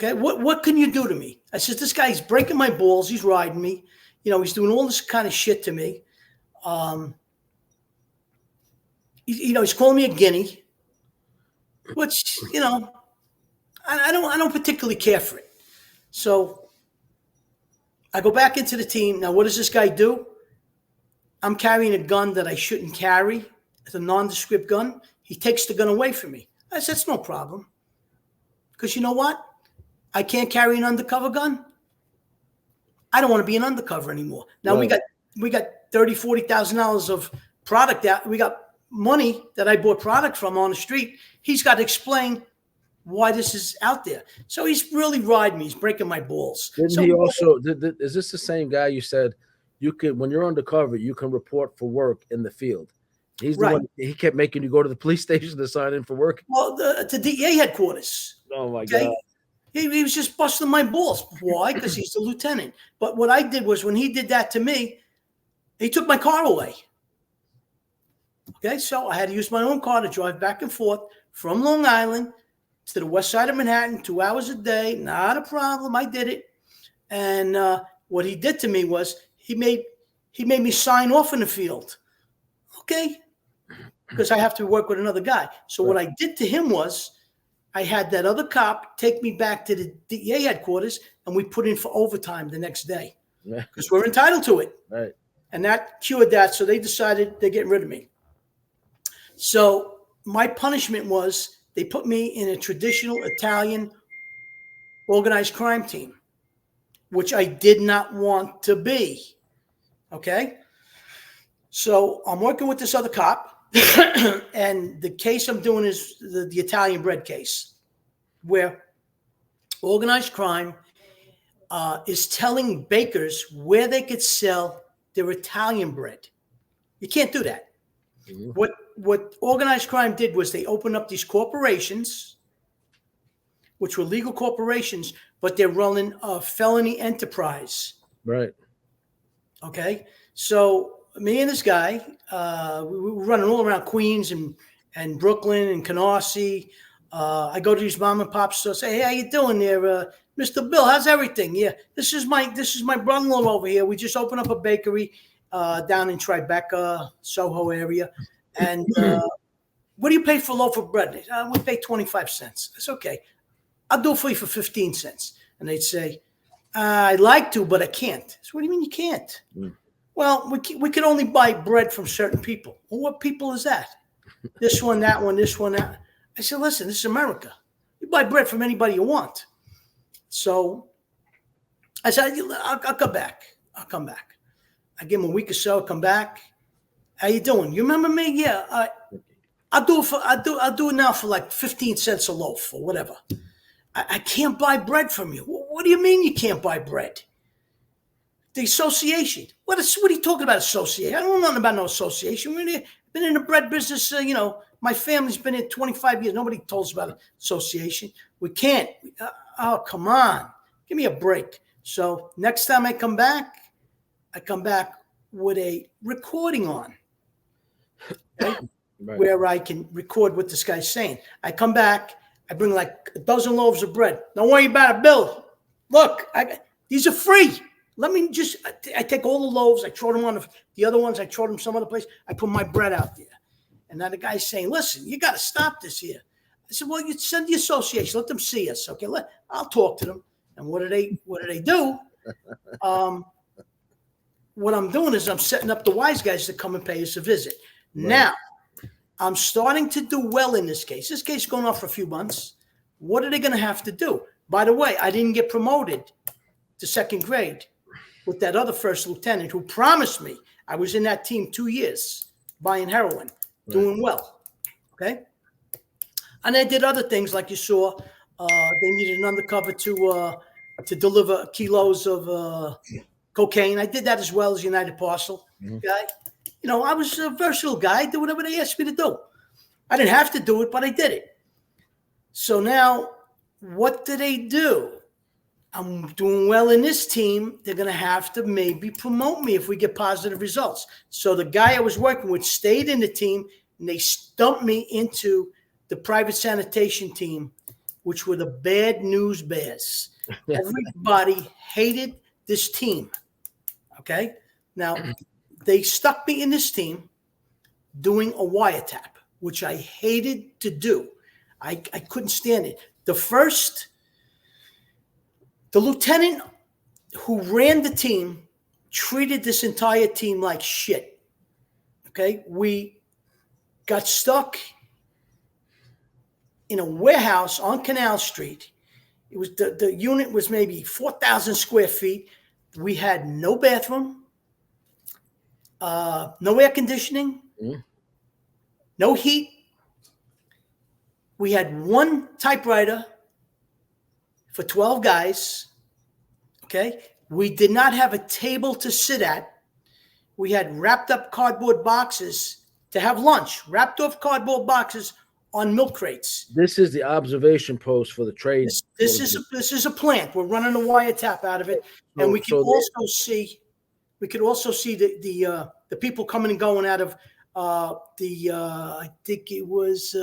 Okay, what can you do to me? I said, this guy's breaking my balls. He's riding me. He's doing all this kind of shit to me. He's calling me a guinea, which, I don't particularly care for it. So I go back into the team. Now, what does this guy do? I'm carrying a gun that I shouldn't carry. It's a nondescript gun. He takes the gun away from me. I said, it's no problem. Because you know what? I can't carry an undercover gun. I don't want to be an undercover anymore. Now right. we got $30,000-$40,000 of product out. We got money that I bought product from on the street. He's got to explain why this is out there. So he's really riding me. He's breaking my balls. Didn't he also? Is this the same guy you said you could, when you're undercover, you can report for work in the field? He's the one. He kept making you go to the police station to sign in for work. Well, to DEA headquarters. Oh my God. He was just busting my balls. Why? Because he's the lieutenant. But what I did was, when he did that to me, he took my car away. Okay, so I had to use my own car to drive back and forth from Long Island to the west side of Manhattan, 2 hours a day. Not a problem. I did it. And what he did to me was he made me sign off in the field. Okay, because I have to work with another guy. So what I did to him was, I had that other cop take me back to the DEA headquarters, and we put in for overtime the next day because we're entitled to it. Right. And that cured that. So they decided they're getting rid of me. So my punishment was, they put me in a traditional Italian organized crime team, which I did not want to be. Okay. So I'm working with this other cop. And the case I'm doing is the Italian bread case, where organized crime is telling bakers where they could sell their Italian bread. You can't do that. Mm-hmm. What organized crime did was they opened up these corporations, which were legal corporations, but they're running a felony enterprise. Right. Okay. So me and this guy, we were running all around Queens and Brooklyn and Canarsie. I go to these mom and pop stores. Say, hey, how you doing there, Mr. Bill? How's everything? Yeah, this is my brother-in-law over here. We just opened up a bakery down in Tribeca, Soho area. And what do you pay for a loaf of bread? We pay 25 cents. It's okay. I'll do it for you for 15 cents. And they'd say, I'd like to, but I can't. So what do you mean you can't? Well, we can only buy bread from certain people. Well, what people is that? This one, that one, this one, that. I said, listen, this is America. You buy bread from anybody you want. So I said, I'll come back. I'll come back. I give him a week or so. Come back. How you doing? You remember me? Yeah. I'll do it now for like 15 cents a loaf or whatever. I can't buy bread from you. What do you mean you can't buy bread? The association. What are you talking about, association? I don't know nothing about no association. We've been in the bread business, my family's been in 25 years. Nobody told us about association. We can't. Oh, come on. Give me a break. So next time I come back with a recording on, okay? Right. Where I can record what this guy's saying. I come back. I bring like a dozen loaves of bread. Don't worry about it, Bill. Look, these are free. I take all the loaves, I throw them on the other ones, I throw them some other place, I put my bread out there. And now the guy's saying, listen, you got to stop this here. I said, well, you send the association, let them see us. Okay, I'll talk to them. And what do they do? What I'm doing is I'm setting up the wise guys to come and pay us a visit. Right. Now, I'm starting to do well in this case. This case is going on for a few months. What are they going to have to do? By the way, I didn't get promoted to second grade with that other first lieutenant who promised me. I was in that team 2 years buying heroin, doing well. Okay. And I did other things like you saw. They needed an undercover to deliver kilos of cocaine. I did that as well as United Parcel guy. I was a versatile guy. I did whatever they asked me to do. I didn't have to do it, but I did it. So now what do? I'm doing well in this team. They're going to have to maybe promote me if we get positive results. So the guy I was working with stayed in the team, and they stumped me into the private sanitation team which were the bad news bears. Everybody hated this team. Okay. Now, they stuck me in this team doing a wiretap, which I hated to do. I couldn't stand it. The lieutenant who ran the team treated this entire team like shit. Okay. We got stuck in a warehouse on Canal Street. It was the unit was maybe 4,000 square feet. We had no bathroom, no air conditioning, no heat. We had one typewriter for 12 guys. Okay. We did not have a table to sit at. We had wrapped up cardboard boxes to have lunch, wrapped off cardboard boxes on milk crates. This is the observation post for the trade. This is a plant. We're running a wiretap out of it, and we can also see the people coming and going out of I think it was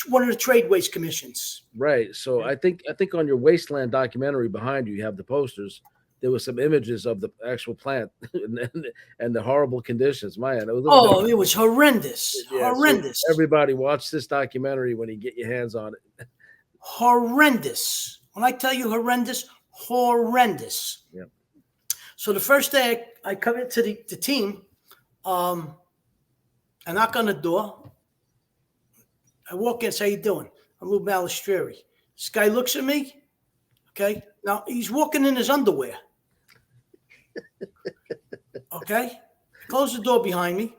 one of the tradeways commissions. Right. So I think on your Wasteland documentary behind you, you have the posters. There was some images of the actual plant and the horrible conditions. Man, it was horrendous. Yeah, horrendous. So everybody watch this documentary when you get your hands on it. Horrendous. When I tell you horrendous, horrendous. Yeah. So the first day I come into the team, I knock on the door. I walk in and say, "How you doing? I'm Lou Balistrieri." This guy looks at me. Okay. Now he's walking in his underwear. Okay. Close the door behind me.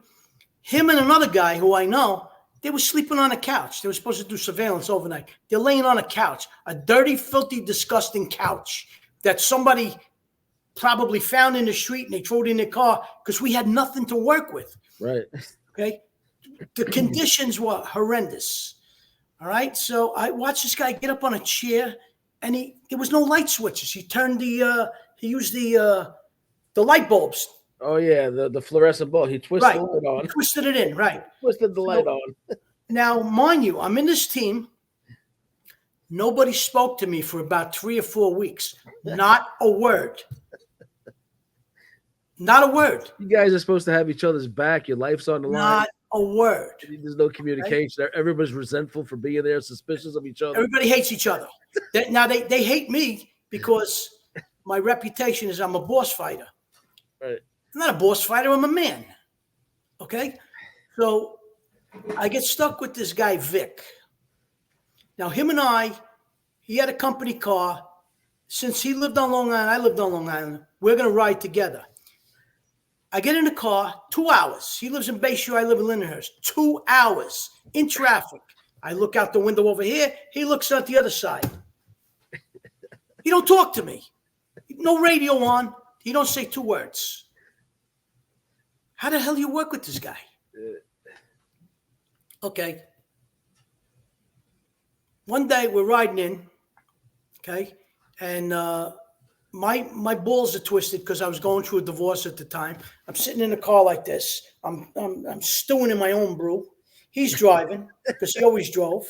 Him and another guy who I know, they were sleeping on a couch. They were supposed to do surveillance overnight. They're laying on a couch, a dirty, filthy, disgusting couch that somebody probably found in the street and they threw it in their car because we had nothing to work with. Right. Okay. The conditions were horrendous. All right. So I watched this guy get up on a chair and there was no light switches. He used the light bulbs. Oh yeah. The fluorescent bulb. He twisted the light on. He twisted it in. Right. Twisted the light on. Now, mind you, I'm in this team. Nobody spoke to me for about 3 or 4 weeks. Not a word. Not a word. You guys are supposed to have each other's back. Your life's on the line. Not a word. There's no communication. Right? Everybody's resentful for being there, suspicious of each other. Everybody hates each other. They hate me because my reputation is I'm a boss fighter. Right. I'm not a boss fighter. I'm a man. Okay? So I get stuck with this guy, Vic. Now, him and he had a company car. Since he lived on Long Island, I lived on Long Island. We're going to ride together. I get in the car, 2 hours. He lives in Bayshore. I live in Lindenhurst. 2 hours in traffic. I look out the window over here. He looks out the other side. He don't talk to me. No radio on. He don't say 2 words. How the hell do you work with this guy? Okay. One day we're riding in, okay, and my balls are twisted because I was going through a divorce at the time. I'm sitting in a car like this. I'm stewing in my own brew. He's driving because he always drove.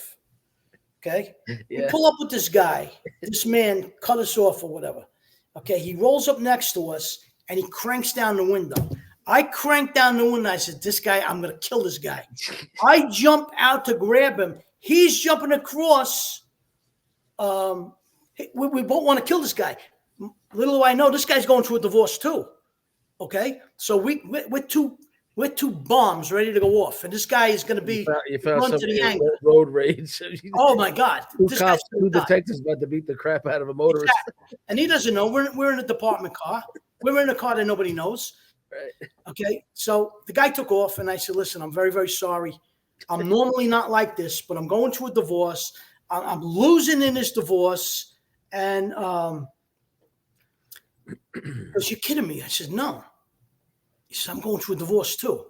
Okay. Yeah. We pull up with this guy. This man cut us off or whatever. Okay. He rolls up next to us and he cranks down the window. I cranked down the window. I said, "This guy, I'm going to kill this guy." I jump out to grab him. He's jumping across. We both want to kill this guy. Little do I know, this guy's going through a divorce too. Okay, so we're two bombs ready to go off, and this guy is going to be run to the angle. Road rage. Oh my God! Two detectives about to beat the crap out of a motorist, exactly. And he doesn't know. We're in a department car. We're in a car that nobody knows. Right. Okay, so the guy took off, and I said, "Listen, I'm very, very sorry. I'm normally not like this, but I'm going through a divorce. I'm losing in this divorce, and goes, "You kidding me?" I said, "No." He said, "I'm going through a divorce too."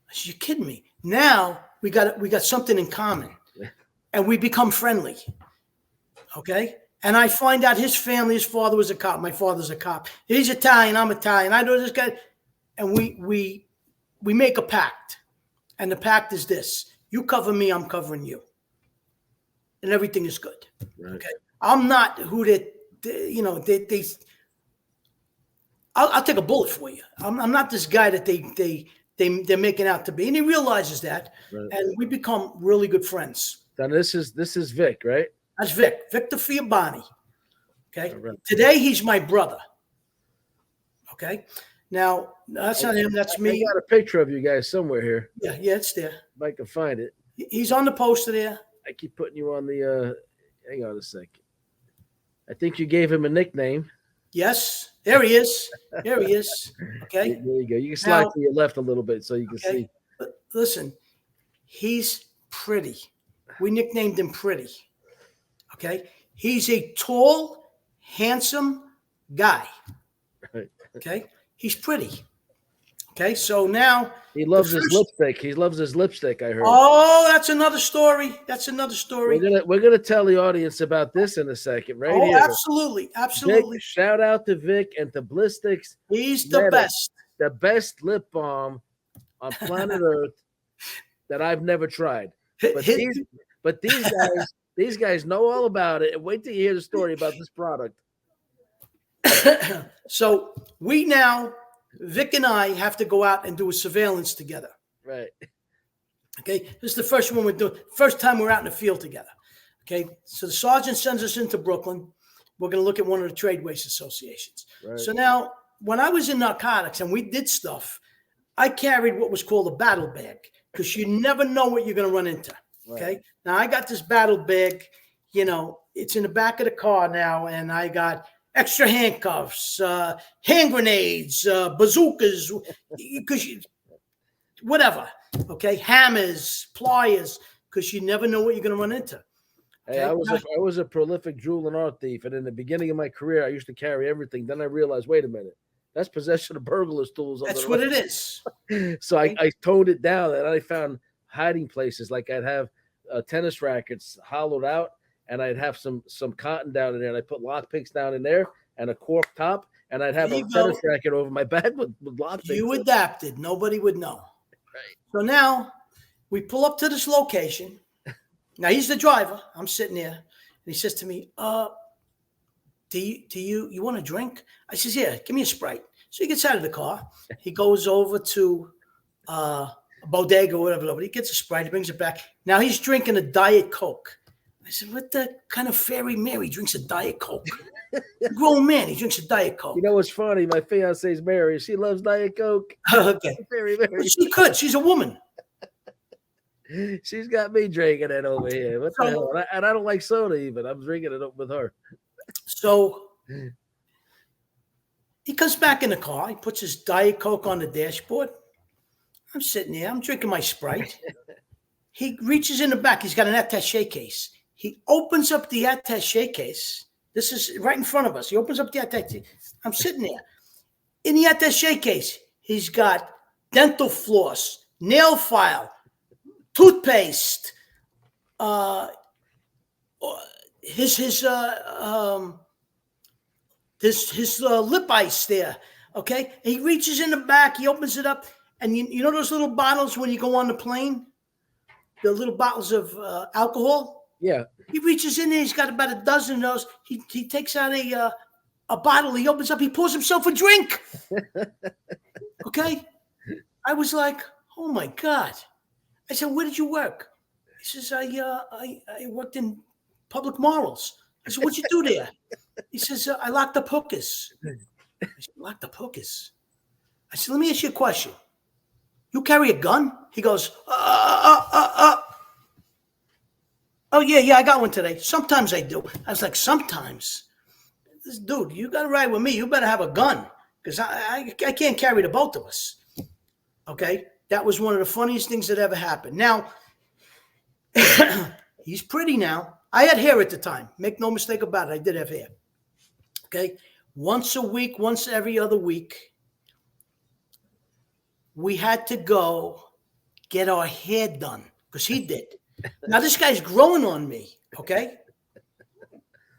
I said, "You kidding me?" Now we got something in common, and we become friendly. Okay, and I find out his family, his father was a cop. My father's a cop. He's Italian. I'm Italian. I know this guy, and we make a pact, and the pact is this: you cover me, I'm covering you. and everything is good. Right. Okay. I'm not who I'll take a bullet for you. I'm not this guy that they're making out to be. And he realizes that. Right. And we become really good friends. Now this is Vic, right? That's Victor Fiabani. Okay. Right. Today he's my brother. Okay. Now that's not him. That's me. I got a picture of you guys somewhere here. Yeah, it's there. If I can find it. He's on the poster there. I keep putting you on the. Hang on a second. I think you gave him a nickname. Yes, there he is. There he is. Okay. There you go. You can slide to your left a little bit so you can see. Listen, he's pretty. We nicknamed him Pretty. Okay. He's a tall, handsome guy. Right. Okay. He's pretty. Okay. So now he loves his lipstick. He loves his lipstick, I heard. Oh, that's another story. That's another story. We're gonna tell the audience about this in a second, right? Oh, here. Absolutely. Absolutely. Vic, shout out to Vic and to Blistics. He's the best. The best lip balm on planet Earth that I've never tried. But these guys know all about it. And wait till you hear the story about this product. So Vic and I have to go out and do a surveillance together. Right. Okay. This is the first one we're doing. First time we're out in the field together. Okay. So the sergeant sends us into Brooklyn. We're going to look at one of the trade waste associations. Right. So now, when I was in narcotics and we did stuff, I carried what was called a battle bag because you never know what you're going to run into. Okay. Right. Now I got this battle bag, it's in the back of the car now, and I got extra handcuffs, hand grenades, bazookas, because whatever. Okay. Hammers, pliers, because you never know what you're going to run into. Okay? Hey, I was a prolific jewel and art thief, and in the beginning of my career, I used to carry everything. Then I realized, wait a minute, that's possession of burglar's tools. That's what it is. So I toned it down, and I found hiding places. Like I'd have tennis rackets hollowed out, and I'd have some cotton down in there, and I put lock picks down in there and a cork top, and I'd have a tennis racket over my back with lock picks. You adapted. Nobody would know. Right. So now we pull up to this location. Now he's the driver. I'm sitting there, and he says to me, do you want a drink? I says, yeah, give me a Sprite. So he gets out of the car. He goes over to a bodega or whatever. He gets a Sprite. He brings it back. Now he's drinking a Diet Coke. I said, what the kind of fairy Mary drinks a Diet Coke? A grown man, he drinks a Diet Coke. You know what's funny? My fiance's Mary. She loves Diet Coke. Okay. Fairy Mary. Well, she could. She's a woman. She's got me drinking it over here. What the hell? And I don't like soda even. I'm drinking it up with her. So he comes back in the car. He puts his Diet Coke on the dashboard. I'm sitting there. I'm drinking my Sprite. He reaches in the back. He's got an attaché case. He opens up the attaché case. This is right in front of us. He opens up the attaché. I'm sitting there. In the attaché case, he's got dental floss, nail file, toothpaste, his lip ice there. Okay, and he reaches in the back. He opens it up, and you know those little bottles when you go on the plane, the little bottles of alcohol. Yeah. He reaches in there. He's got about a dozen of those. He takes out a bottle. He opens up. He pours himself a drink. Okay, I was like, oh my God. I said, where did you work? He says, I worked in public morals. I said, what'd you do there? He says, I locked up hookers. I said, locked up hookers? I said, let me ask you a question. You carry a gun? He goes, oh, yeah, I got one today. Sometimes I do. I was like, sometimes? This dude, you got to ride with me. You better have a gun because I can't carry the both of us. Okay? That was one of the funniest things that ever happened. Now, he's pretty now. I had hair at the time. Make no mistake about it. I did have hair. Okay? Once a week, once every other week, we had to go get our hair done because he did. Now, this guy's growing on me, okay?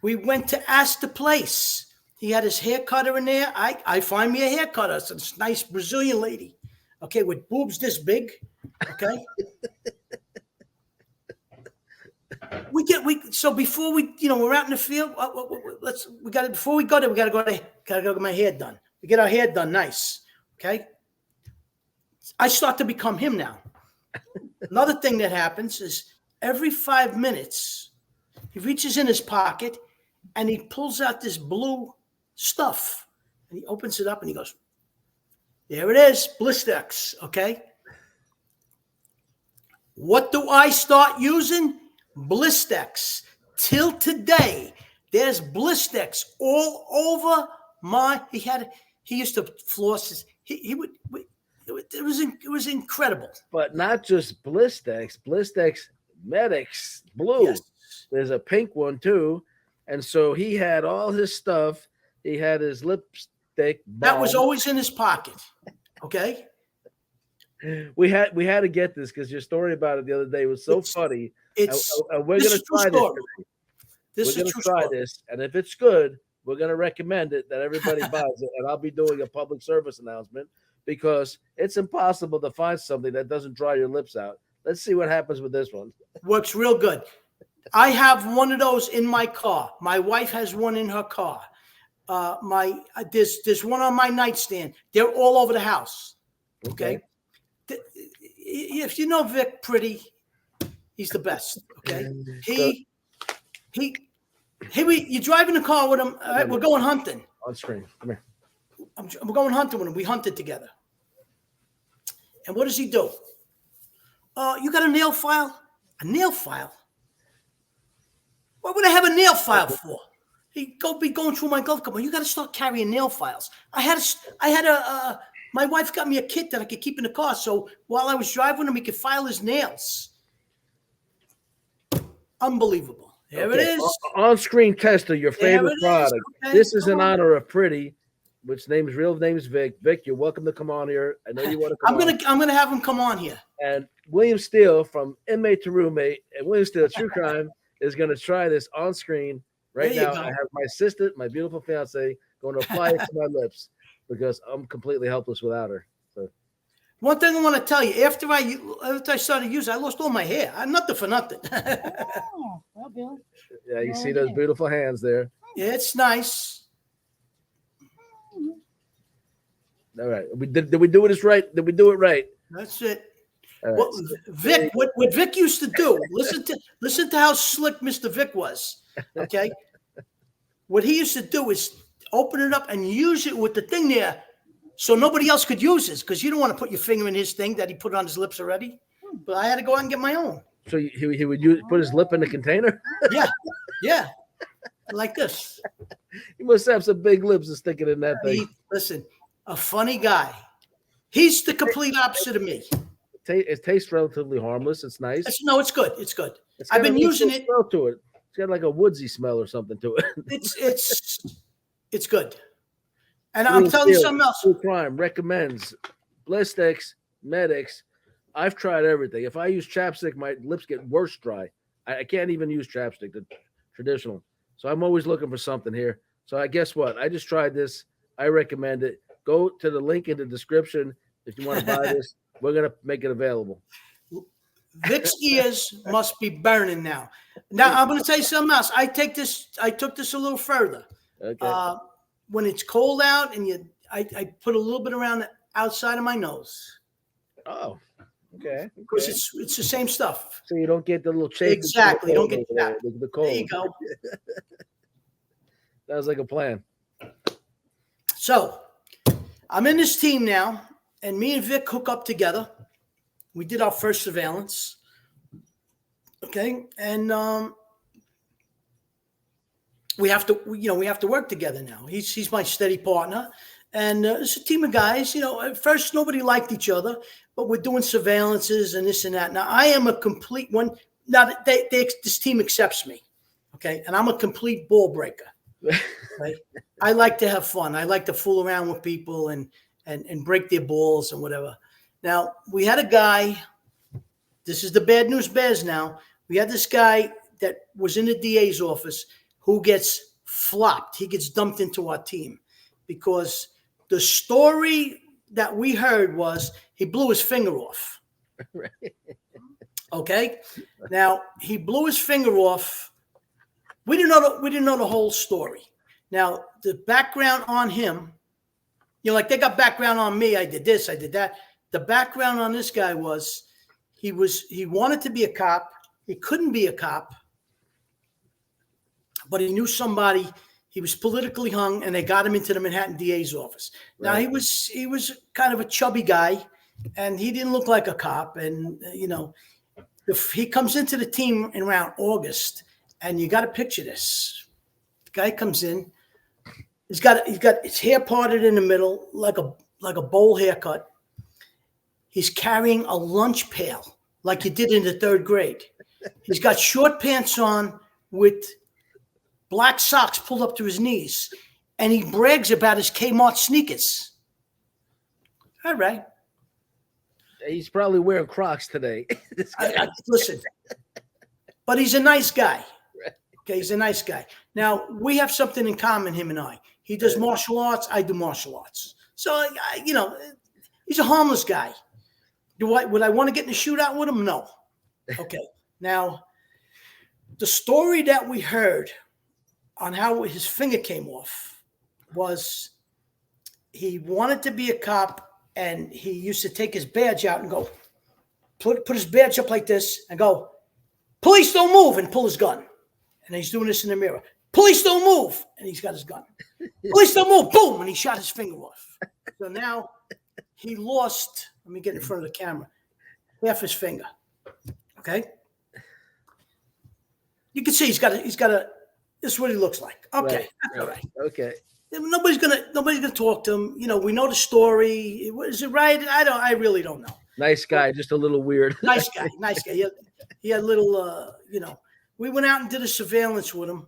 We went to Ask the Place. He had his hair cutter in there. I find me a hair cutter. It's this nice Brazilian lady, okay, with boobs this big, okay? So before we're out in the field. Before we go there, we gotta go get my hair done. We get our hair done nice. Okay. I start to become him now. Another thing that happens is every 5 minutes, he reaches in his pocket and he pulls out this blue stuff and he opens it up and he goes, there it is, Blistex. Okay. What do I start using? Blistex. Till today, there's Blistex all over he used to floss his, it was incredible. But not just Blistex Medics Blue. Yes. There's a pink one too. And so he had all his stuff. He had his lipstick. That was always in his pocket. Okay. We had to get this because your story about it the other day was so funny. We're going to try this. We're going to try this, and if it's good, we're going to recommend it that everybody buys it. And I'll be doing a public service announcement because it's impossible to find something that doesn't dry your lips out. Let's see what happens with this one. Works real good. I have one of those in my car. My wife has one in her car. There's one on my nightstand. They're all over the house. Okay. If you know Vic Pretty, he's the best. Okay. You drive in the car with him. All right, we're going hunting. On screen. Come here. We're going hunting with him. We hunted together. And what does he do? You got a nail file? A nail file? What would I have a nail file for? He be going through my glove compartment. You got to start carrying nail files. My wife got me a kit that I could keep in the car. So while I was driving him, he could file his nails. Unbelievable. There it is. On-screen tester, your favorite product. Okay, this is in honor of Pretty, which real name is Vic. Vic, you're welcome to come on here. I know you want to come on. I'm gonna have him come on here. And William Steele from Inmate to Roommate, and William Steele True Crime is going to try this on screen right now. I have my assistant, my beautiful fiance, going to apply it to my lips because I'm completely helpless without her. So, one thing I want to tell you: after I started using, I lost all my hair. I'm nothing for nothing. Well, Bill. Yeah, you see those beautiful hands there. Yeah, it's nice. All right, did we do it right? Did we do it right? That's it. Right. Well, Vic, what Vic used to do, listen to how slick Mr. Vic was. Okay. What he used to do is open it up and use it with the thing there so nobody else could use it because you don't want to put your finger in his thing that he put on his lips already. But I had to go out and get my own. So he would put his lip in the container? Yeah. Like this. He must have some big lips and sticking in that thing. Listen, a funny guy. He's the complete opposite of me. It tastes relatively harmless. It's nice. No, it's good. It's good. I've been using it. Smell to it. It's got like a woodsy smell or something to it. It's good. And I'm telling you something else. True Crime recommends Blistex, Medics. I've tried everything. If I use chapstick, my lips get worse dry. I can't even use chapstick, the traditional. So I'm always looking for something here. So I guess what? I just tried this. I recommend it. Go to the link in the description if you want to buy this. We're going to make it available. Vic's ears must be burning now. Now, I'm going to tell you something else. I took this a little further. Okay. When it's cold out and I put a little bit around the outside of my nose. Oh, okay. Because it's the same stuff. So you don't get the little chafe. Exactly. You don't get that. The cold. There you go. That was like a plan. So I'm in this team now. And me and Vic hook up together. We did our first surveillance. Okay. And we have to work together now. He's my steady partner. And it's a team of guys. At first nobody liked each other, but we're doing surveillances and this and that. Now I am a complete one. Now this team accepts me. Okay. And I'm a complete ball breaker. Right? I like to have fun. I like to fool around with people and break their balls and whatever. Now, we had a guy, this is the bad news bears now. We had this guy that was in the DA's office who gets flopped. He gets dumped into our team because the story that we heard was he blew his finger off. Right. Okay. Now he blew his finger off. We didn't know the whole story. Now the background on him, like they got background on me. I did this, I did that. The background on this guy was he wanted to be a cop. He couldn't be a cop, but he knew somebody. He was politically hung, and they got him into the Manhattan DA's office. Now he was kind of a chubby guy, and he didn't look like a cop. And he comes into the team in around August, and you got to picture this. The guy comes in. He's got his hair parted in the middle, like a bowl haircut. He's carrying a lunch pail, like you did in the 3rd grade. He's got short pants on with black socks pulled up to his knees, and he brags about his Kmart sneakers. All right. He's probably wearing Crocs today. Listen, but he's a nice guy. Okay, he's a nice guy. Now, we have something in common, him and I. He does martial arts. I do martial arts. So, he's a harmless guy. Would I want to get in a shootout with him? No. Okay. Now, the story that we heard on how his finger came off was he wanted to be a cop, and he used to take his badge out and go, put his badge up like this and go, "Police don't move," and pull his gun. And he's doing this in the mirror. "Police don't move," and he's got his gun. "Police don't move," boom, and he shot his finger off. So now he lost, let me get in front of the camera, half his finger. Okay? You can see he's got a this is what he looks like. Okay. Right. All right. Okay. Nobody's gonna talk to him. We know the story. Is it right? I really don't know. Nice guy, just a little weird. Nice guy. He had little we went out and did a surveillance with him.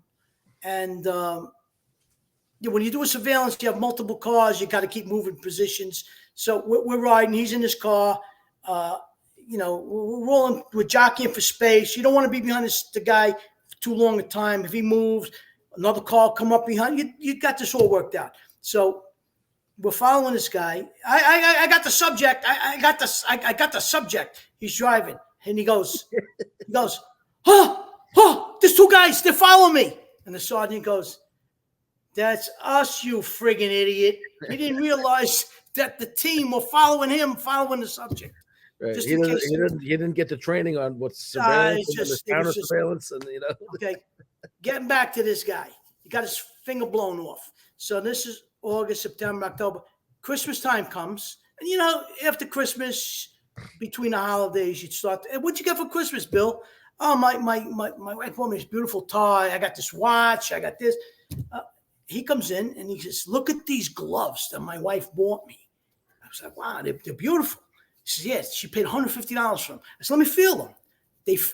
And when you do a surveillance, you have multiple cars, you got to keep moving positions. So we're riding, he's in his car, we're rolling, we're jockeying for space. You don't want to be behind the guy for too long a time. If he moves, another car come up behind you. You got this all worked out. So we're following this guy. I got the subject. I got the subject. He's driving, and he goes, there's 2 guys. They're following me. And the sergeant goes, "That's us, you friggin' idiot." He didn't realize that the team were following him, following the subject. Right. He didn't get the training on what's surveillance and counter surveillance, and Okay, getting back to this guy, he got his finger blown off. So this is August, September, October. Christmas time comes, and after Christmas, between the holidays, you'd start. What'd you get for Christmas, Bill? "Oh, my wife bought me this beautiful tie. I got this watch. I got this." He comes in and he says, "Look at these gloves that my wife bought me." I was like, "Wow, they're beautiful." He says, "Yeah, she paid $150 for them." I said, "Let me feel them."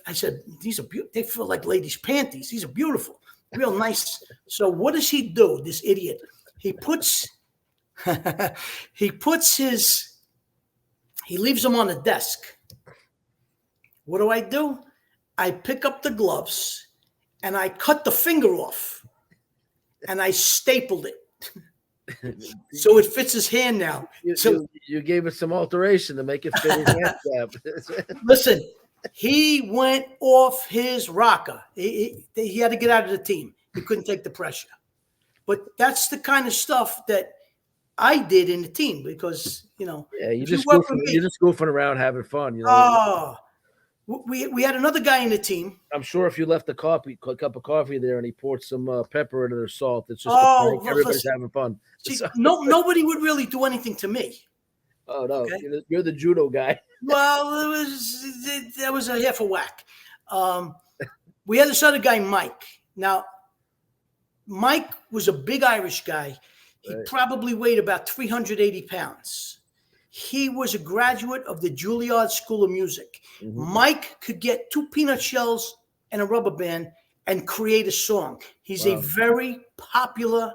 I said, "These are beautiful. They feel like ladies' panties. These are beautiful, real nice." So what does he do? This idiot. He leaves them on the desk. What do? I pick up the gloves and I cut the finger off and I stapled it. So it fits his hand now. You gave it some alteration to make it fit his hand cap. Listen, he went off his rocker. He had to get out of the team. He couldn't take the pressure. But that's the kind of stuff that I did in the team because, you're just goofing around having fun. Oh, we had another guy in the team. I'm sure if you left a cup of coffee there and he poured some pepper in it or salt, it's just everybody's having fun. See, nobody would really do anything to me. Oh no, okay? You're the judo guy. Well, that was a half a whack. We had this other guy, Mike. Now, Mike was a big Irish guy. He probably weighed about 380 pounds. He was a graduate of the Juilliard School of Music. Mm-hmm. Mike could get 2 peanut shells and a rubber band and create a song. He's a very popular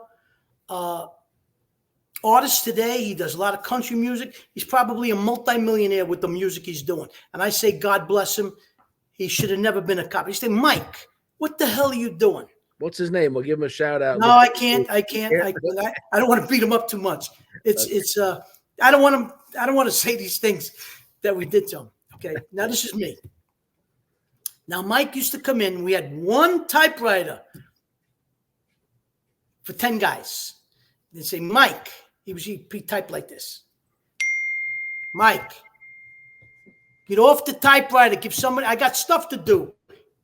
artist today. He does a lot of country music. He's probably a multimillionaire with the music he's doing. And I say, God bless him. He should have never been a cop. He said, "Mike, what the hell are you doing?" What's his name? We'll give him a shout out. No, I can't. I don't want to beat him up too much. I don't want to say these things that we did to him. Okay. Now this is me. Now, Mike used to come in. We had one typewriter for 10 guys. They'd say, Mike. He typed like this. Mike, get off the typewriter. Give somebody, I got stuff to do.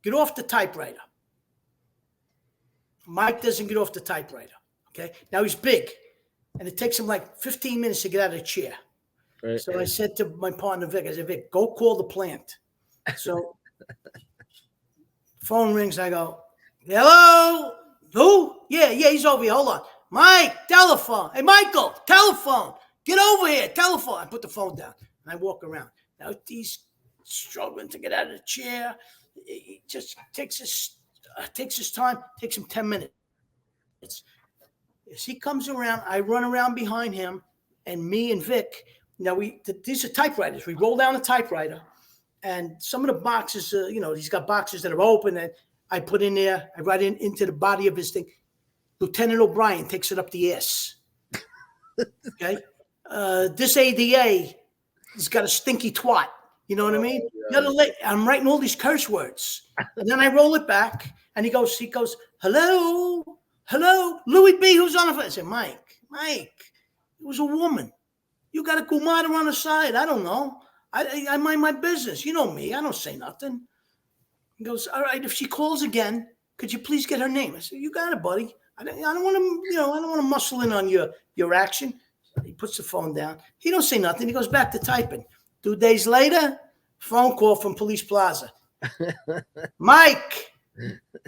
Get off the typewriter. Mike doesn't get off the typewriter. Okay. Now he's big. And it takes him like 15 minutes to get out of the chair. Right. So I said to my partner, Vic, I said, Vic, go call the plant. So phone rings. I go, hello? Who? Yeah, he's over here. Hold on. Mike, telephone. Hey, Michael, telephone. Get over here. Telephone. I put the phone down and I walk around. Now he's struggling to get out of the chair. He just takes his time. Takes him 10 minutes. As he comes around, I run around behind him, and me and Vic. Now these are typewriters. We roll down the typewriter, and some of the boxes, he's got boxes that are open that I put in there. I write into the body of his thing. Lieutenant O'Brien takes it up the ass. Okay, this ADA has got a stinky twat. You know what I mean? I'm writing all these curse words, and then I roll it back, and he goes, hello, Louie B, who's on the phone? I said, Mike, it was a woman. You got a kumada on the side. I don't know. I mind my business. You know me. I don't say nothing. He goes, all right, if she calls again, could you please get her name? I said, you got it, buddy. I don't want to, I don't want to muscle in on your action. So he puts the phone down. He don't say nothing. He goes back to typing. 2 days later, phone call from Police Plaza. Mike,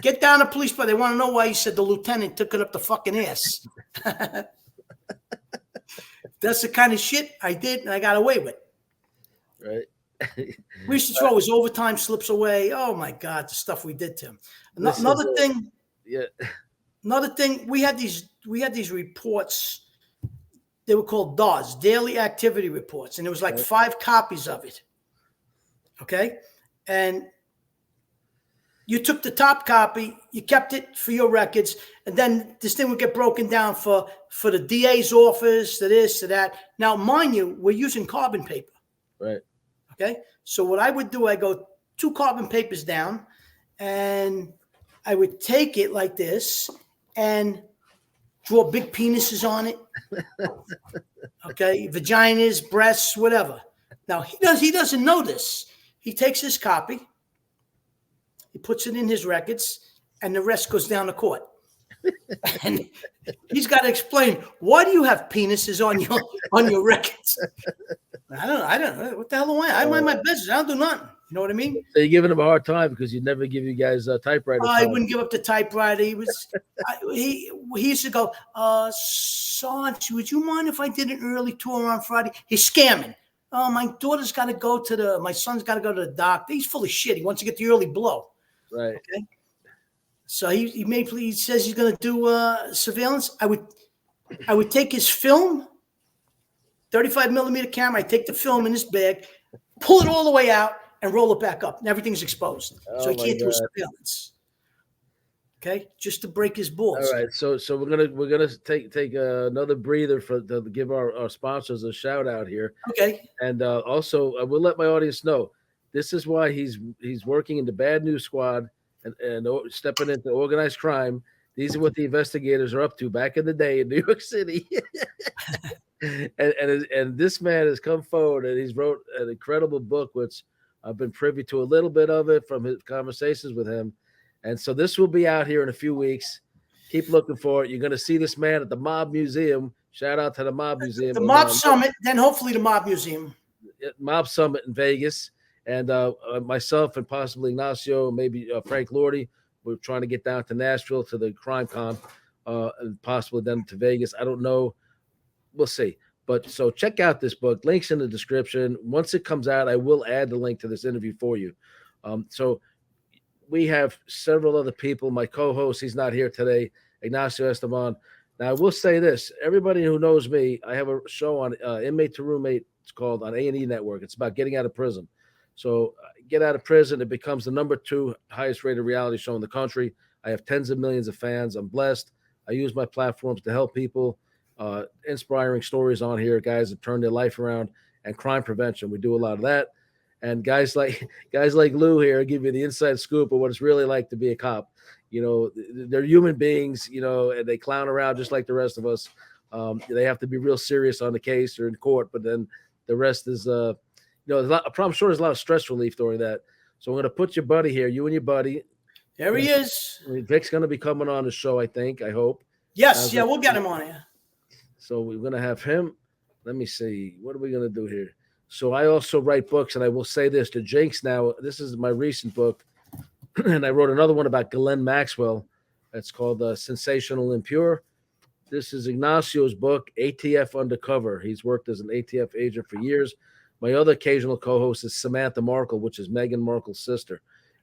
get down to Police Plaza. They want to know why he said the lieutenant took it up the fucking ass. That's the kind of shit I did and I got away with. Right. We used to throw his overtime slips away. Oh my God, the stuff we did to him. Another thing. Yeah. Another thing, we had these reports. They were called DAWs, Daily Activity Reports, and there was like 5 copies of it. Okay, and you took the top copy, you kept it for your records, and then this thing would get broken down for the DA's office, to this, to that. Now, mind you, we're using carbon paper. Right. Okay, so what I would do, I go 2 carbon papers down, and I would take it like this and draw big penises on it. Okay, vaginas, breasts, whatever. Now he doesn't know this. He takes his copy, he puts it in his records, and the rest goes down to court. And he's got to explain, why do you have penises on your records? I don't know. What the hell do I mind my business. I don't do nothing. You know what I mean? So you're giving him a hard time because you'd never give you guys a typewriter. I wouldn't give up the typewriter. He used to go, Sarge, would you mind if I did an early tour on Friday? He's scamming. Oh, my daughter's got to go my son's got to go to the doctor. He's full of shit. He wants to get the early blow. Right. Okay. So he says he's going to do surveillance. I would take his film, 35 millimeter camera. I take the film in his bag, pull it all the way out, and roll it back up, and everything's exposed. So he can't do a surveillance. Okay, just to break his balls. All right, so we're gonna take another breather to give our sponsors a shout out here. Okay, and also we'll let my audience know this is why he's working in the bad news squad and stepping into organized crime. These are what the investigators are up to back in the day in New York City. and this man has come forward and he's wrote an incredible book, which I've been privy to a little bit of it from his conversations with him. And so this will be out here in a few weeks. Keep looking for it. You're going to see this man at the Mob Museum. Shout out to the Mob Museum. The Mob Summit, then hopefully the Mob Museum. Mob Summit in Vegas. And myself and possibly Ignacio, maybe Frank Lordi, we're trying to get down to Nashville to the Crime Con and possibly then to Vegas. I don't know. We'll see. But so check out this book. Links in the description. Once it comes out, I will add the link to this interview for you. So we have several other people. My co-host, he's not here today, Ignacio Esteban. Now, I will say this. Everybody who knows me, I have a show on Inmate to Roommate. It's called on A&E Network. It's about getting out of prison. So get out of prison. It becomes the number 2 highest rated reality show in the country. I have tens of millions of fans. I'm blessed. I use my platforms to help people. Inspiring stories on here, guys that turn their life around, and crime prevention. We do a lot of that. And guys like Lou here give you the inside scoop of what it's really like to be a cop. You know, they're human beings, you know, and they clown around just like the rest of us. They have to be real serious on the case or in court, but then the rest is, you know, I'm sure there's a lot of stress relief during that. So I'm going to put your buddy here, you and your buddy. There he is. Vic's going to be coming on the show, I think. I hope. Yes, yeah, we'll get him on here. So we're going to have him. Let me see. What are we going to do here? So I also write books, and I will say this to Jinx now. This is my recent book, and I wrote another one about Ghislaine Maxwell. It's called Sensational, Impure. This is Ignacio's book, ATF Undercover. He's worked as an ATF agent for years. My other occasional co-host is Samantha Markle, which is Meghan Markle's sister.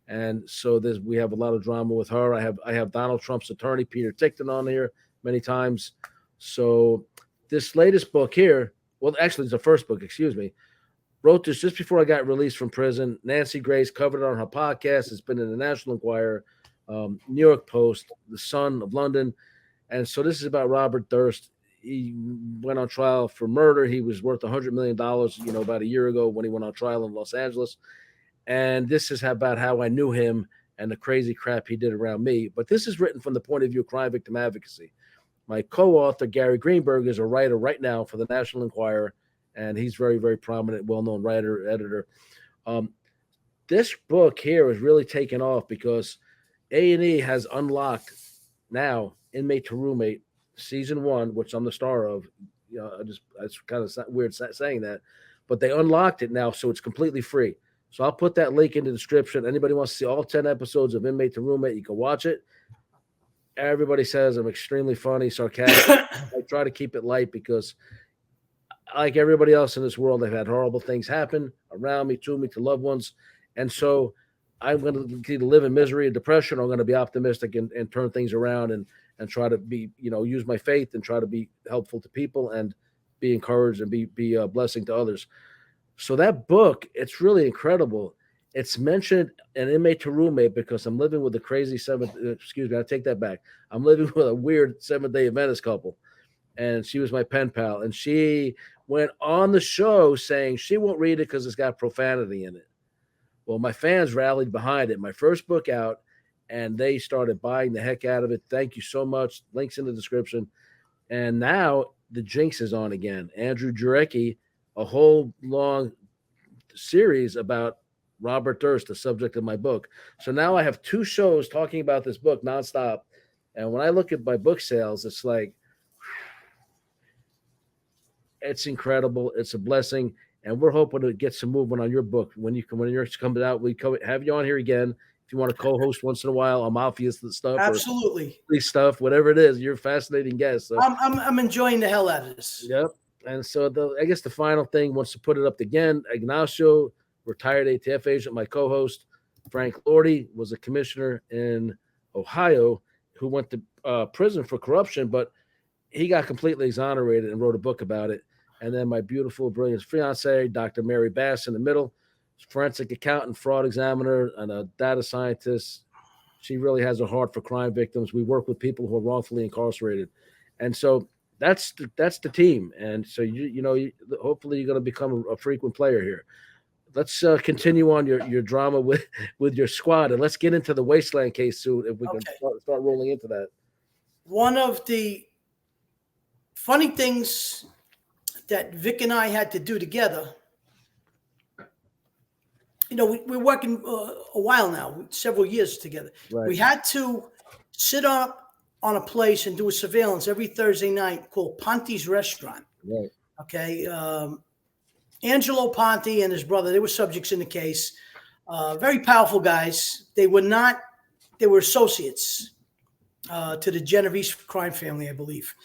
And so we have a lot of drama with her. I have Donald Trump's attorney, Peter Tickton, on here many times. So this latest book here, well, actually, it's the first book, excuse me, wrote this just before I got released from prison. Nancy Grace covered it on her podcast. It's been in the National Enquirer, New York Post, The Sun of London. And so this is about Robert Durst. He went on trial for murder. He was worth $100 million, you know, about a year ago when he went on trial in Los Angeles. And this is about how I knew him and the crazy crap he did around me. But this is written from the point of view of crime victim advocacy. My co-author, Gary Greenberg, is a writer right now for the National Enquirer, and he's very, very prominent, well-known writer, editor. This book here is really taken off because A&E has unlocked now Inmate to Roommate season 1, which I'm the star of. You know, it's kind of weird saying that, but they unlocked it now, so it's completely free. So I'll put that link in the description. Anybody wants to see all 10 episodes of Inmate to Roommate, you can watch it. Everybody says I'm extremely funny, sarcastic. I try to keep it light because, like everybody else in this world, I've had horrible things happen around me, to loved ones. And so I'm going to either live in misery and depression, or I'm going to be optimistic and turn things around and try to be, you know, use my faith and try to be helpful to people and be encouraged and be a blessing to others. So that book, it's really incredible. It's mentioned an Inmate to Roommate because I'm living with a crazy I take that back. I'm living with a weird Seventh-day Adventist couple, and she was my pen pal. And she went on the show saying she won't read it because it's got profanity in it. Well, my fans rallied behind it. My first book out, and they started buying the heck out of it. Thank you so much. Links in the description. And now the Jinx is on again. Andrew Jarecki, a whole long series about Robert Durst, the subject of my book. So now I have 2 shows talking about this book nonstop. And when I look at my book sales, it's like, it's incredible. It's a blessing. And we're hoping to get some movement on your book. When yours comes out, we have you on here again. If you want to co-host once in a while on Mafia stuff. Absolutely. Or stuff, whatever it is, you're a fascinating guest. So. I'm enjoying the hell out of this. Yep. And so I guess the final thing, wants to put it up again, Ignacio, retired ATF agent, my co-host, Frank Lordi, was a commissioner in Ohio who went to prison for corruption, but he got completely exonerated and wrote a book about it. And then my beautiful, brilliant fiance, Dr. Mary Bass, in the middle, forensic accountant, fraud examiner, and a data scientist. She really has a heart for crime victims. We work with people who are wrongfully incarcerated. And so that's the team. And so, hopefully you're going to become a frequent player here. Let's continue on your drama with your squad, and let's get into the Wasteland case soon if we can start rolling into that. One of the funny things that Vic and I had to do together, you know, we're working a while now, several years together. Right. We had to sit up on a place and do a surveillance every Thursday night called Ponte's Restaurant. Right. Okay. Angelo Ponte and his brother, they were subjects in the case. Very powerful guys. They were associates to the Genovese crime family, I believe.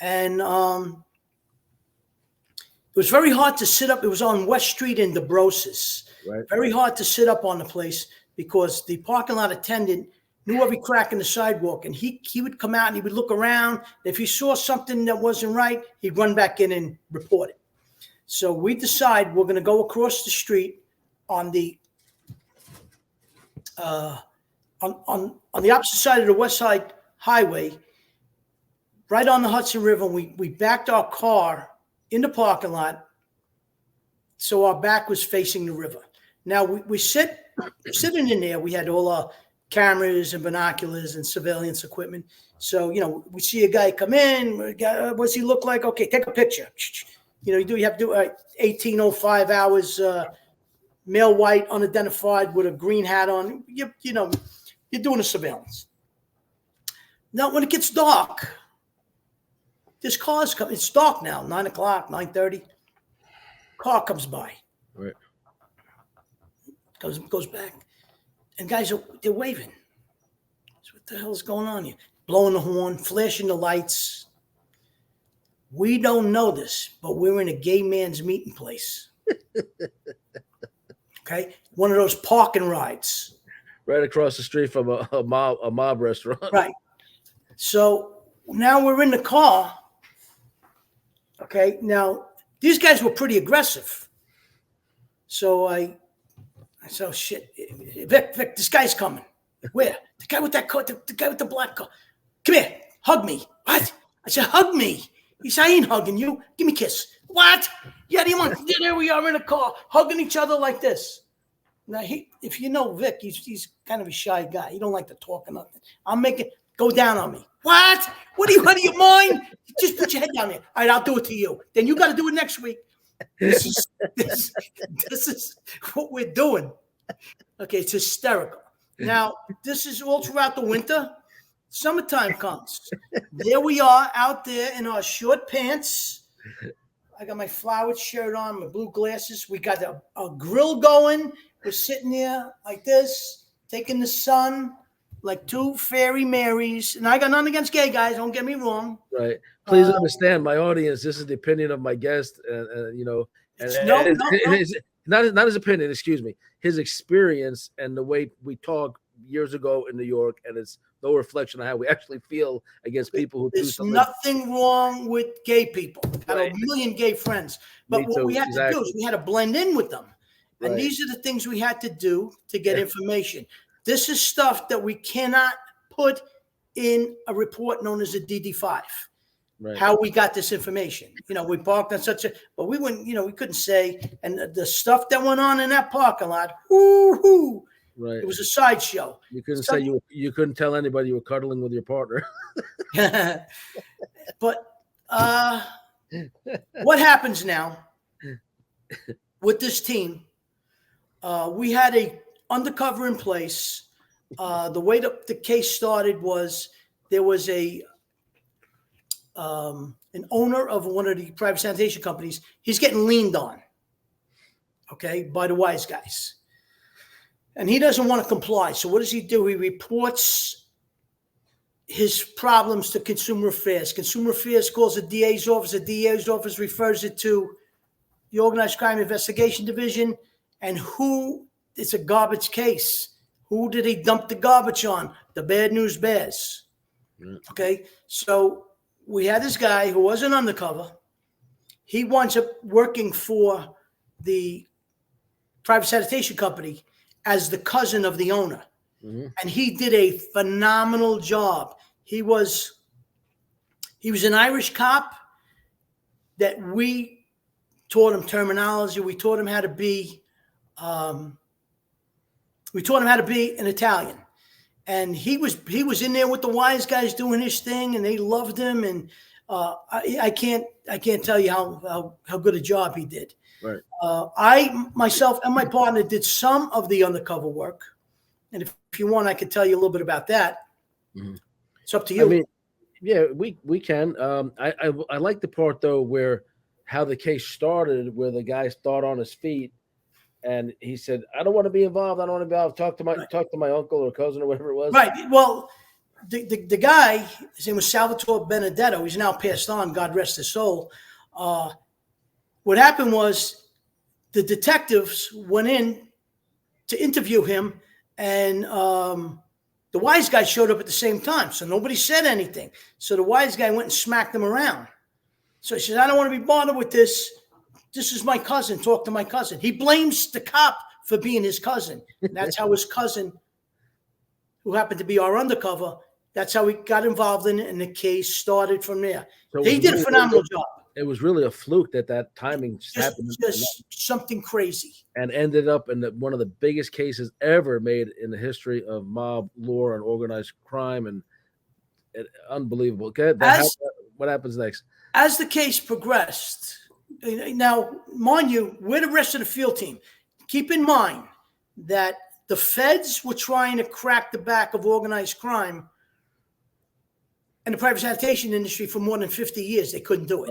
And it was very hard to sit up. It was on West Street in Desbrosses. Right. Very hard to sit up on the place because the parking lot attendant knew every crack in the sidewalk. And he would come out and he would look around. If he saw something that wasn't right, he'd run back in and report it. So we decide we're going to go across the street on the on the opposite side of the West Side Highway, right on the Hudson River. And we backed our car in the parking lot, so our back was facing the river. Now we sitting in there. We had all our cameras and binoculars and surveillance equipment. So, we see a guy come in. What's he look like? Okay, take a picture. You have to do 1805 hours, male white, unidentified with a green hat on. You're doing a surveillance. Now, when it gets dark, this car's coming. It's dark now, 9 o'clock, 9:30. Car comes by. Right. Goes back. And guys, they're waving. So what the hell's going on here? Blowing the horn, flashing the lights. We don't know this, but we're in a gay man's meeting place. Okay? One of those parking rides. Right across the street from a mob restaurant. Right. So now we're in the car. Okay? Now, these guys were pretty aggressive. So I said, oh, shit. Vic, this guy's coming. Where? The guy with that coat, the guy with the black coat. Come here. Hug me. What? I said, hug me. He said, I ain't hugging you. Give me a kiss. What? Yeah, there we are in a car, hugging each other like this. Now, if you know Vic, he's kind of a shy guy. He don't like to talk or nothing. I'm making, go down on me. What? What do you mind? Just put your head down there. All right, I'll do it to you. Then you got to do it next week. This is what we're doing. Okay, it's hysterical. Now, this is all throughout the winter. Summertime comes. There we are out there in our short pants. I got my flowered shirt on, my blue glasses. We got a grill going. We're sitting there like this, taking the sun like two fairy Marys. And I got nothing against gay guys. Don't get me wrong. Right. Please understand, my audience. This is the opinion of my guest. Not his opinion. Excuse me. His experience and the way we talk years ago in New York, and it's no reflection of how we actually feel against people who do something. There's nothing wrong with gay people. I have a million gay friends. But what we had to do is we had to blend in with them. And these are the things we had to do to get information. This is stuff that we cannot put in a report known as a DD5. Right. How we got this information. We parked on but we wouldn't, we couldn't say, and the stuff that went on in that parking lot, whoo-hoo. Right. It was a sideshow. You couldn't say you couldn't tell anybody you were cuddling with your partner. But what happens now with this team? We had a undercover in place. The way the case started was there was an owner of one of the private sanitation companies. He's getting leaned on, by the wise guys. And he doesn't want to comply. So what does he do? He reports his problems to Consumer Affairs. Consumer Affairs calls the DA's office. The DA's office refers it to the Organized Crime Investigation Division. And it's a garbage case. Who did he dump the garbage on? The Bad News Bears. Okay. So we had this guy who was an undercover. He winds up working for the private sanitation company as the cousin of the owner. Mm-hmm. And he did a phenomenal job. He was an Irish cop that we taught him terminology. We taught him how to be an Italian. And he was in there with the wise guys doing his thing, and they loved him. And I can't tell you how good a job he did. Right. I myself and my partner did some of the undercover work, and if you want, I could tell you a little bit about that. Mm-hmm. It's up to you. I mean, yeah, we can. I like the part though where how the case started, where the guy started on his feet. And he said, I don't want to be involved. I don't want to be involved. Talk to my uncle or cousin or whatever it was. Right. Well, the guy, his name was Salvatore Benedetto. He's now passed on. God rest his soul. What happened was the detectives went in to interview him, and the wise guy showed up at the same time. So nobody said anything. So the wise guy went and smacked him around. So he said, I don't want to be bothered with this. This is my cousin. Talk to my cousin. He blames the cop for being his cousin. And that's how his cousin, who happened to be our undercover, that's how he got involved in it, and the case started from there. So he did a phenomenal job. it was really a fluke that timing happened, Just something crazy. and ended up in one of the biggest cases ever made in the history of mob law and organized crime, and unbelievable. Okay, what happens next? As the case progressed, now, mind you, we're the rest of the field team. Keep in mind that the feds were trying to crack the back of organized crime and the private sanitation industry for more than 50 years. They couldn't do it.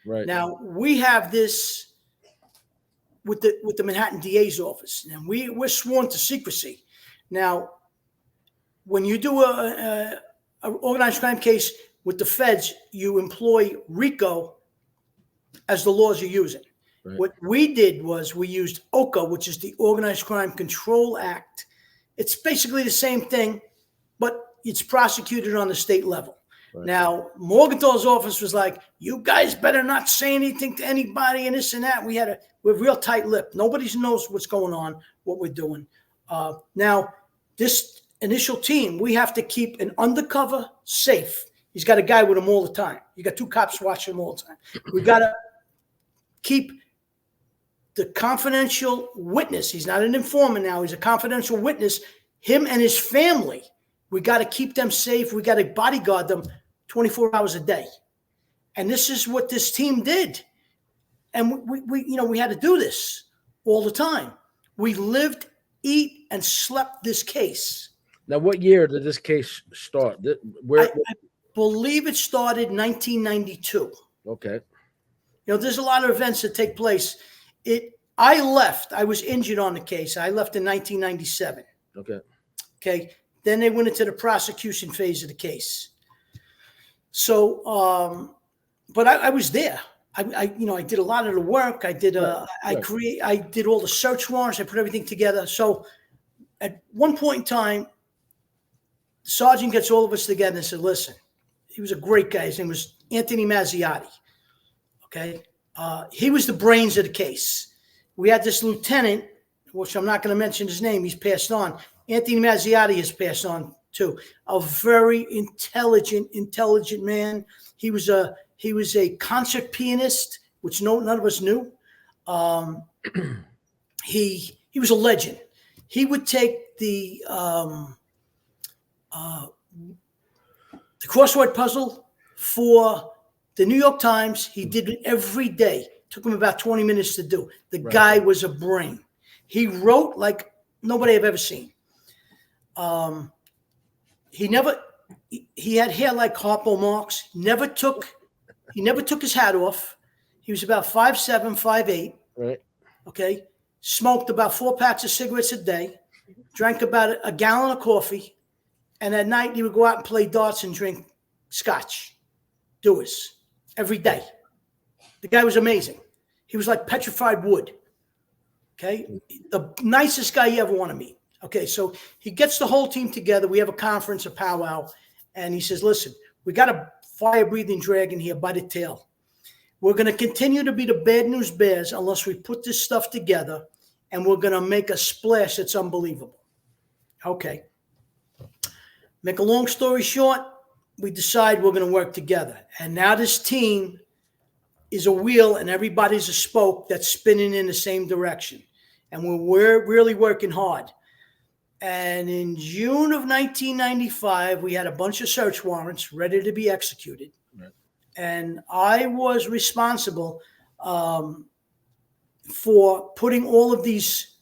Right. Now, we have this with the Manhattan DA's office, and we're sworn to secrecy. Now, when you do a organized crime case with the feds, you employ RICO as the laws you're using. Right. What we did was we used OCA, which is the Organized Crime Control Act. It's basically the same thing, but it's prosecuted on the state level. Right. Now, Morgenthau's office was like, you guys better not say anything to anybody and this and that. We're real tight-lipped. Nobody knows what's going on, what we're doing. Now, this initial team, we have to keep an undercover safe. He's got a guy with him all the time. You got 2 cops watching him all the time. We got to keep the confidential witness. He's not an informant now. He's a confidential witness. Him and his family. We got to keep them safe. We got to bodyguard them 24 hours a day. And this is what this team did. And we had to do this all the time. We lived, eat, and slept this case. Now, what year did this case start? I believe it started 1992. Okay. There's a lot of events that take place. I left. I was injured on the case. I left in 1997. Okay. Then they went into the prosecution phase of the case. So, but I was there. I did a lot of the work. I did all the search warrants. I put everything together. So, at one point in time, the sergeant gets all of us together and said, "Listen," he was a great guy. His name was Anthony Mazziotti. Okay. He was the brains of the case. We had this lieutenant, which I'm not going to mention his name. He's passed on. Anthony Mazziotti has passed on too. A very intelligent man. He was a concert pianist, which none of us knew. He was a legend. He would take the crossword puzzle for the New York Times. He did it every day. Took him about 20 minutes to do. The guy was a brain. He wrote like nobody I've ever seen. He had hair like Harpo Marx. He never took his hat off. He was about 5'7", 5'8". Right. Okay. Smoked about 4 packs of cigarettes a day. Drank about a gallon of coffee. And at night he would go out and play darts and drink scotch. Doers. Every day. The guy was amazing. He was like petrified wood. Okay. The nicest guy you ever want to meet. Okay. So he gets the whole team together. We have a conference, a powwow. And he says, listen, we got a fire-breathing dragon here by the tail. We're going to continue to be the bad news bears unless we put this stuff together, and we're going to make a splash that's unbelievable. Okay. Make a long story short, we decide we're going to work together. And now this team is a wheel and everybody's a spoke that's spinning in the same direction. And we're really working hard. And in June of 1995, we had a bunch of search warrants ready to be executed. Right. And I was responsible for putting all of these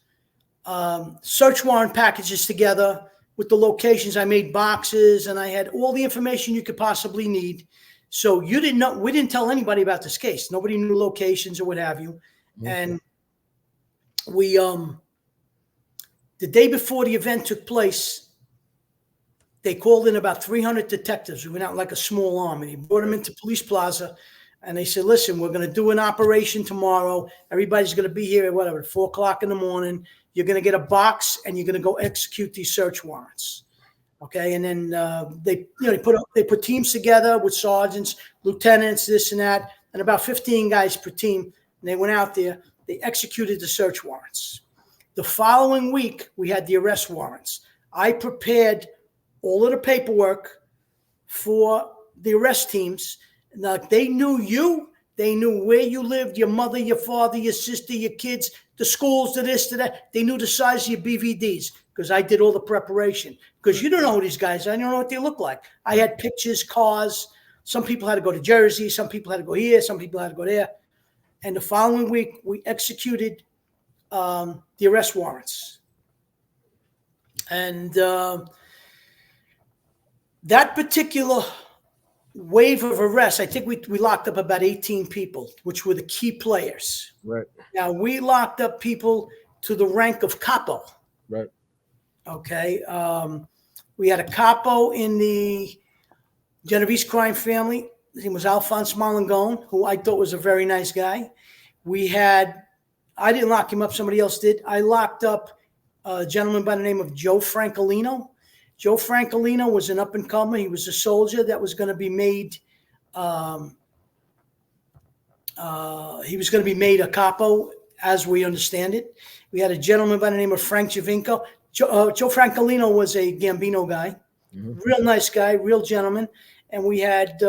search warrant packages together with the locations. I made boxes and I had all the information you could possibly need. So we didn't tell anybody about this case. Nobody knew locations or what have you. Mm-hmm. And we, the day before the event took place, they called in about 300 detectives. We went out like a small army. They brought them into Police Plaza, and they said, listen, we're going to do an operation tomorrow. Everybody's going to be here at 4 o'clock in the morning. You're going to get a box, and you're going to go execute these search warrants. Okay, and then they put teams together with sergeants, lieutenants, this and that, and about 15 guys per team. And they went out there. They executed the search warrants. The following week, we had the arrest warrants. I prepared all of the paperwork for the arrest teams. Now, they knew you, They knew where you lived, your mother, your father, your sister, your kids, the schools, to this, to that. They knew the size of your BVDs because I did all the preparation. Because you don't know who these guys are. I don't know what they look like. I had pictures, cars. Some people had to go to Jersey. Some people had to go here. Some people had to go there. And the following week, we executed the arrest warrants. And that particular wave of arrests, I think we locked up about 18 people, which were the key players. Right. Now, we locked up people to the rank of capo. Right. Okay. We had a capo in the Genovese crime family. His name was Alphonse Malangone, who I thought was a very nice guy. I didn't lock him up, somebody else did. I locked up a gentleman by the name of Joe Francolino. Joe Francolino was an up-and-comer. He was a soldier that was going to be made. He was going to be made a capo, as we understand it. We had a gentleman by the name of Frank Giovinco. Joe Francolino was a Gambino guy, real nice guy, real gentleman. And we had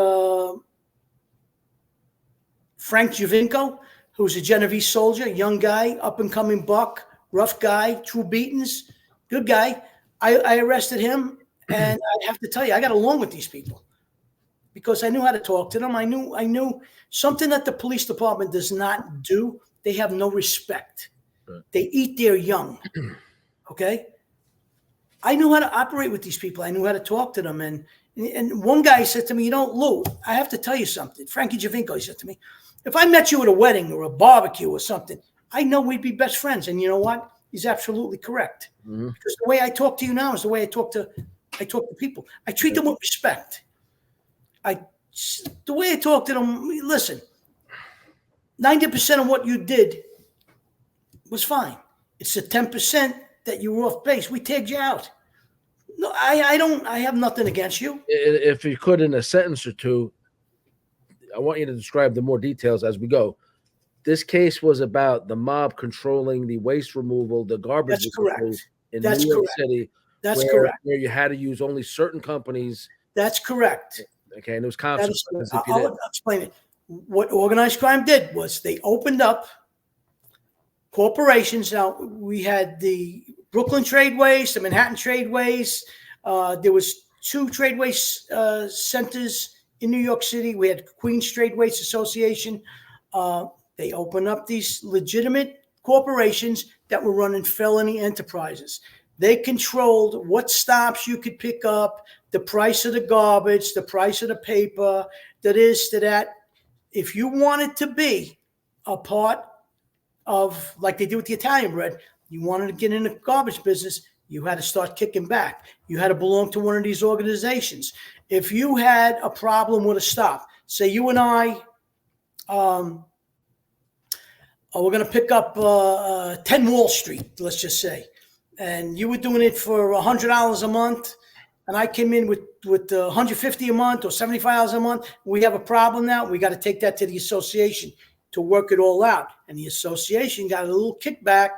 Frank Giovinco, who was a Genovese soldier, young guy, up-and-coming buck, rough guy, true beatings, good guy. I arrested him, and I have to tell you, I got along with these people because I knew how to talk to them. I knew something that the police department does not do. They have no respect. Right. They eat their young. Okay? I knew how to operate with these people. I knew how to talk to them. And one guy said to me, Lou, I have to tell you something. Frankie Giovinco, he said to me, if I met you at a wedding or a barbecue or something, I know we'd be best friends. And you know what? He's absolutely correct. Because the way I talk to you now is the way I talk to people. I treat them with respect. The way I talk to them, listen, 90% of what you did was fine. It's the 10% that you were off base. We tagged you out. No, I have nothing against you. If you could, in a sentence or two, I want you to describe the more details as we go. This case was about the mob controlling the waste removal, the garbage. That's correct. In That's New York correct. City. That's correct. Where you had to use only certain companies. That's correct. Okay, and it was consequences. I'll explain it. What organized crime did was they opened up corporations. Now, we had the Brooklyn Tradeways, the Manhattan Tradeways. There was 2 Tradeways centers in New York City. We had Queens Tradeways Association. They opened up these legitimate corporations that were running felony enterprises. They controlled what stops you could pick up, the price of the garbage, the price of the paper, to this, to that. If you wanted to be a part of, like they did with the Italian bread, you wanted to get in the garbage business, you had to start kicking back. You had to belong to one of these organizations. If you had a problem with a stop, say you and I, we're going to pick up 10 Wall Street, let's just say. And you were doing it for $100 a month. And I came in with $150 a month or $75 a month. We have a problem now. We got to take that to the association to work it all out. And the association got a little kickback.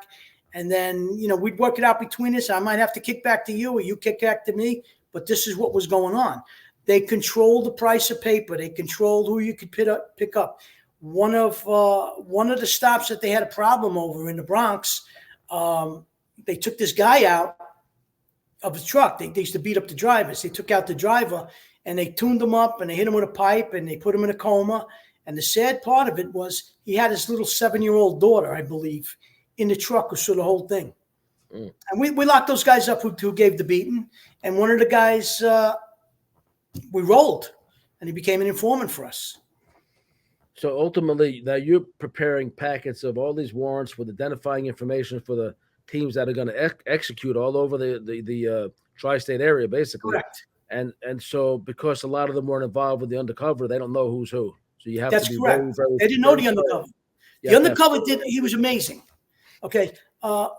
And then, we'd work it out between us. I might have to kick back to you or you kick back to me. But this is what was going on. They controlled the price of paper. They controlled who you could pick up. One of the stops that they had a problem over in the Bronx, they took this guy out of the truck. They used to beat up the drivers. They took out the driver and they tuned him up and they hit him with a pipe and they put him in a coma. And the sad part of it was he had his little 7-year-old daughter, I believe, in the truck who saw the whole thing. And we locked those guys up who gave the beating. And one of the guys, we rolled and he became an informant for us. So ultimately, now you're preparing packets of all these warrants with identifying information for the teams that are going to execute all over the tri-state area, basically. Correct. And so because a lot of them weren't involved with the undercover, they don't know who's who. So you have That's to be correct. very, very. They didn't know the undercover. The undercover he was amazing. Okay.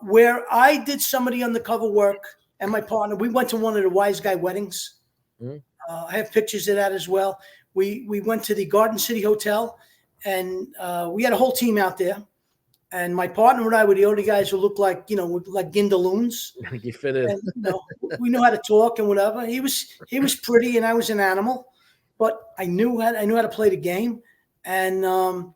Where I did some of the undercover work and my partner, we went to one of the Wise Guy weddings. I have pictures of that as well. We went to the Garden City Hotel and we had a whole team out there. And my partner and I were the only guys who looked like, like Gindaloons. You fit in. And, we knew how to talk and whatever. He was pretty and I was an animal, but I knew how to play the game. And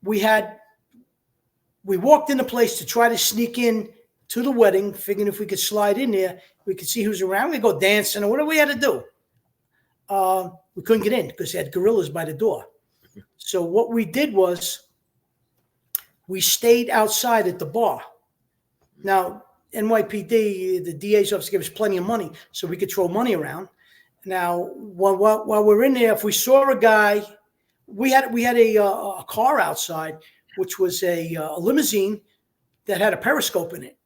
we walked in the place to try to sneak in to the wedding, figuring if we could slide in there, we could see who's around. We go dancing or whatever we had to do. We couldn't get in because they had gorillas by the door. So what we did was we stayed outside at the bar. Now, NYPD, the DA's office gave us plenty of money so we could throw money around. Now, while we're in there, if we saw a guy, we had a car outside, which was a limousine that had a periscope in it.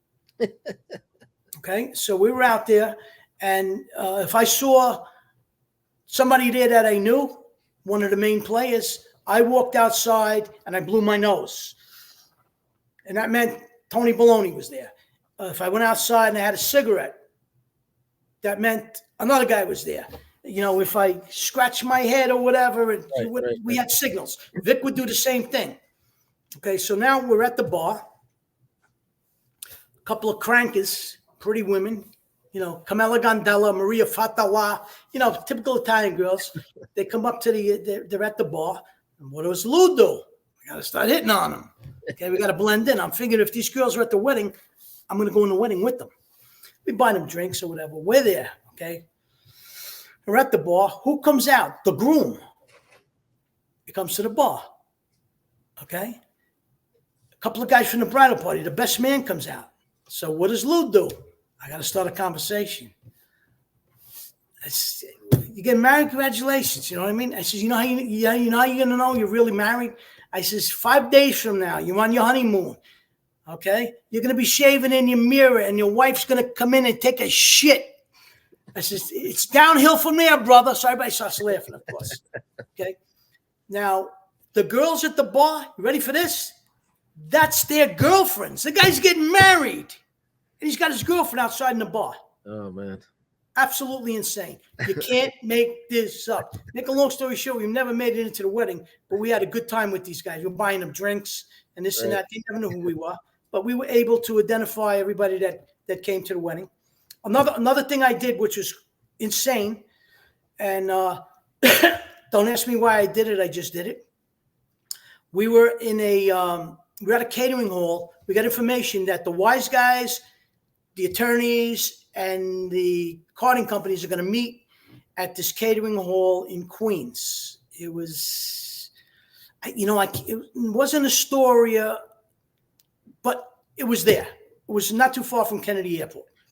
Okay, so we were out there, and if I saw somebody there that I knew, one of the main players, I walked outside and I blew my nose. And that meant Tony Baloney was there. If I went outside and I had a cigarette, that meant another guy was there. You know, if I scratched my head or whatever, we had signals. Vic would do the same thing. Okay, so now we're at the bar. A couple of crankers, pretty women, you know, Camilla Gandela, Maria Fatawa, you know, typical Italian girls. They come up to they're at the bar. And what does Lou do? We got to start hitting on them. Okay, we got to blend in. I'm figuring if these girls are at the wedding, I'm going to go in the wedding with them. We buy them drinks or whatever. We're there, okay? We're at the bar. Who comes out? The groom. He comes to the bar, okay? A couple of guys from the bridal party. The best man comes out. So what does Lou do? I got to start a conversation. You get married, congratulations. You know what I mean? I says, you know how you're going to know you're really married? I says, 5 days from now, you're on your honeymoon. Okay? You're going to be shaving in your mirror and your wife's going to come in and take a shit. I says, it's downhill from there, brother. So everybody starts laughing, of course. Okay? Now, the girls at the bar, you ready for this? That's their girlfriends. The guy's getting married. And he's got his girlfriend outside in the bar. Oh, man. Absolutely insane. You can't make this up. Make a long story short, we've never made it into the wedding, but we had a good time with these guys. We're buying them drinks and this and that. They never knew who we were, but we were able to identify everybody that came to the wedding. Another thing I did, which was insane, and don't ask me why I did it. I just did it. We were in we were at a catering hall. We got information that the wise guys, the attorneys, and the carding companies are going to meet at this catering hall in Queens. It was, it wasn't Astoria, but it was there. It was not too far from Kennedy Airport.